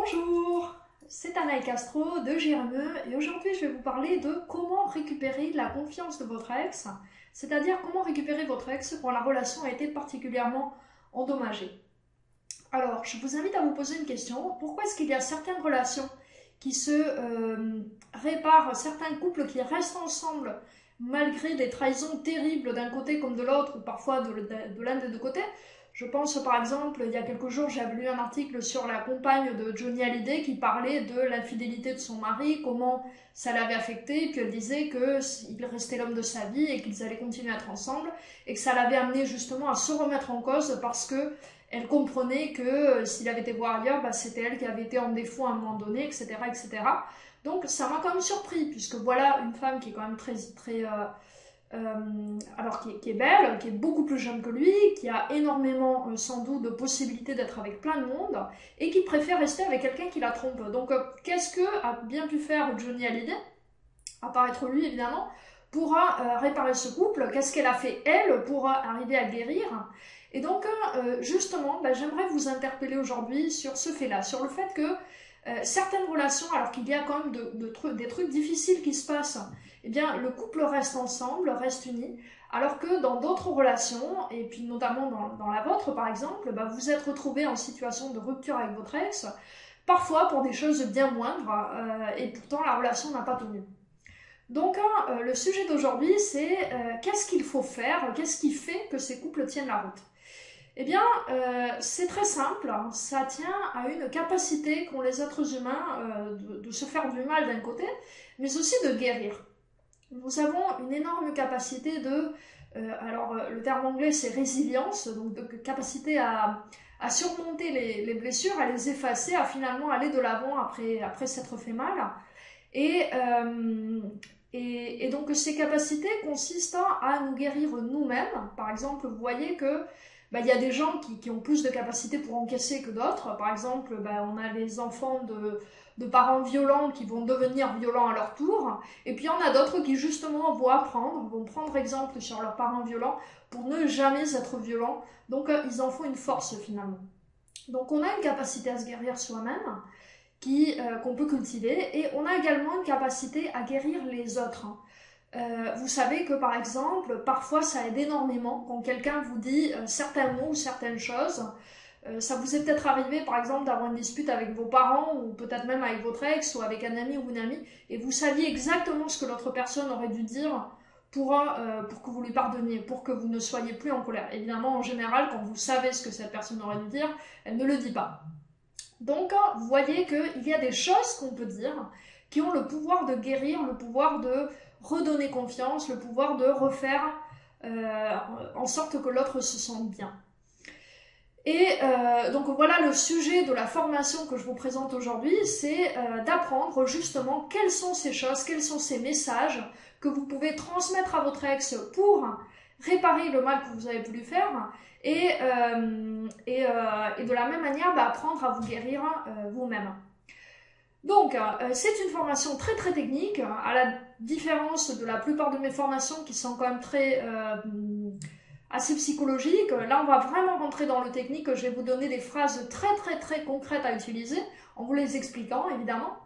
Bonjour, c'est Anaï Castro de GRME et aujourd'hui je vais vous parler de comment récupérer la confiance de votre ex, c'est-à-dire comment récupérer votre ex quand la relation a été particulièrement endommagée. Alors, je vous invite à vous poser une question. Pourquoi est-ce qu'il y a certaines relations qui se réparent, certains couples qui restent ensemble malgré des trahisons terribles d'un côté comme de l'autre, ou parfois de l'un des deux côtés? Je pense par exemple, il y a quelques jours, j'avais lu un article sur la compagne de Johnny Hallyday qui parlait de l'infidélité de son mari, comment ça l'avait affecté, et puis elle disait qu'il restait l'homme de sa vie et qu'ils allaient continuer à être ensemble, et que ça l'avait amené justement à se remettre en cause parce que elle comprenait que s'il avait été voir ailleurs, c'était elle qui avait été en défaut à un moment donné, etc. etc. Donc ça m'a quand même surpris, puisque voilà une femme qui est quand même alors qui est belle, qui est beaucoup plus jeune que lui, qui a énormément sans doute de possibilités d'être avec plein de monde, et qui préfère rester avec quelqu'un qui la trompe. Donc qu'est-ce que a bien pu faire Johnny Hallyday, à part être lui évidemment, pour réparer ce couple? Qu'est-ce qu'elle a fait elle pour arriver à guérir? Et donc, justement, j'aimerais vous interpeller aujourd'hui sur ce fait-là, sur le fait que certaines relations, alors qu'il y a quand même des trucs difficiles qui se passent, eh bien, le couple reste ensemble, reste uni, alors que dans d'autres relations, et puis notamment dans la vôtre par exemple, vous êtes retrouvé en situation de rupture avec votre ex, parfois pour des choses bien moindres, et pourtant la relation n'a pas tenu. Donc, le sujet d'aujourd'hui, c'est qu'est-ce qu'il faut faire, qu'est-ce qui fait que ces couples tiennent la route? Eh bien, c'est très simple, hein. Ça tient à une capacité qu'ont les êtres humains de se faire du mal d'un côté, mais aussi de guérir. Nous avons une énorme capacité le terme anglais c'est résilience, donc de capacité à surmonter les blessures, à les effacer, à finalement aller de l'avant après s'être fait mal. Et, donc ces capacités consistent à nous guérir nous-mêmes. Par exemple, vous voyez que il y a des gens qui ont plus de capacité pour encaisser que d'autres. Par exemple, on a les enfants de parents violents qui vont devenir violents à leur tour. Et puis il y en a d'autres qui justement vont prendre exemple sur leurs parents violents pour ne jamais être violents. Donc ils en font une force finalement. Donc on a une capacité à se guérir soi-même qu'on peut cultiver, et on a également une capacité à guérir les autres. Vous savez que par exemple, parfois ça aide énormément quand quelqu'un vous dit certains mots ou certaines choses. Ça vous est peut-être arrivé par exemple d'avoir une dispute avec vos parents ou peut-être même avec votre ex ou avec un ami ou une amie, et vous saviez exactement ce que l'autre personne aurait dû dire pour que vous lui pardonniez, pour que vous ne soyez plus en colère. Évidemment, en général, quand vous savez ce que cette personne aurait dû dire, elle ne le dit pas. Donc, vous voyez qu'il y a des choses qu'on peut dire qui ont le pouvoir de guérir, le pouvoir de redonner confiance, le pouvoir de refaire en sorte que l'autre se sente bien. Et donc voilà le sujet de la formation que je vous présente aujourd'hui, c'est d'apprendre justement quelles sont ces choses, quels sont ces messages que vous pouvez transmettre à votre ex pour réparer le mal que vous avez pu lui faire, et de la même manière apprendre à vous guérir vous-même. Donc, c'est une formation très très technique, à la différence de la plupart de mes formations qui sont quand même assez psychologiques. Là, on va vraiment rentrer dans le technique. Je vais vous donner des phrases très très très concrètes à utiliser, en vous les expliquant évidemment.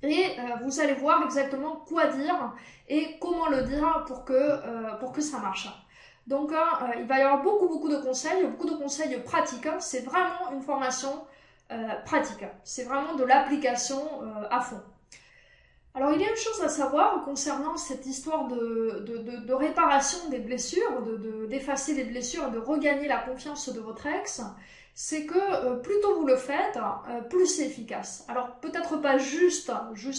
Et vous allez voir exactement quoi dire et comment le dire pour que ça marche. Donc, il va y avoir beaucoup de conseils pratiques. C'est vraiment une formation pratique. C'est vraiment de l'application à fond. Alors, il y a une chose à savoir concernant cette histoire de réparation des blessures, d'effacer les blessures et de regagner la confiance de votre ex, c'est que plus tôt vous le faites, plus c'est efficace. Alors, peut-être pas juste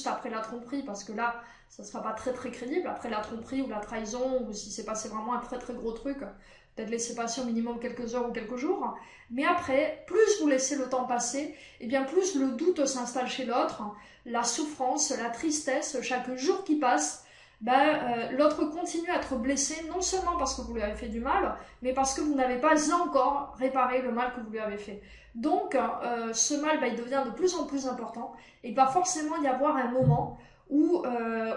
après la tromperie, parce que là, ça ne sera pas très très crédible, après la tromperie ou la trahison, ou si c'est passé vraiment un très très gros truc, peut-être laisser passer au minimum quelques heures ou quelques jours. Mais après, plus vous laissez le temps passer, et bien plus le doute s'installe chez l'autre, la souffrance, la tristesse, chaque jour qui passe, l'autre continue à être blessé, non seulement parce que vous lui avez fait du mal, mais parce que vous n'avez pas encore réparé le mal que vous lui avez fait. Donc, ce mal, il devient de plus en plus important, et il va forcément y avoir un moment où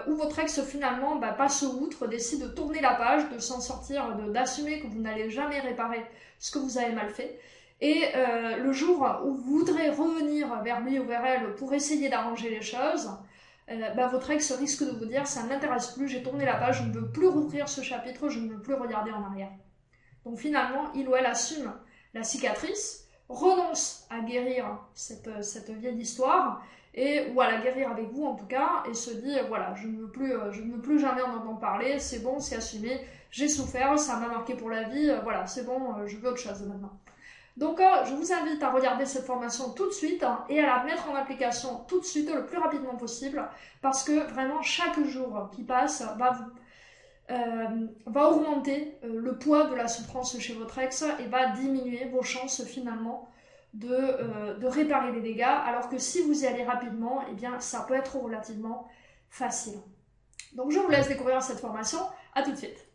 votre ex finalement passe outre, décide de tourner la page, de s'en sortir, d'assumer que vous n'allez jamais réparer ce que vous avez mal fait. Et le jour où vous voudrez revenir vers lui ou vers elle pour essayer d'arranger les choses, votre ex risque de vous dire ça ne m'intéresse plus, j'ai tourné la page, je ne veux plus rouvrir ce chapitre, je ne veux plus regarder en arrière. Donc finalement, il ou elle assume la cicatrice, renonce à guérir cette vieille histoire, ou à la guérir avec vous en tout cas, et se dit voilà, je ne veux plus jamais en entendre parler, c'est bon, c'est assumé, j'ai souffert, ça m'a marqué pour la vie, voilà, c'est bon, je veux autre chose maintenant. Donc je vous invite à regarder cette formation tout de suite et à la mettre en application tout de suite, le plus rapidement possible, parce que vraiment chaque jour qui passe va augmenter le poids de la souffrance chez votre ex et va diminuer vos chances finalement de réparer les dégâts, alors que si vous y allez rapidement, eh bien ça peut être relativement facile. Donc je vous laisse découvrir cette formation, à tout de suite.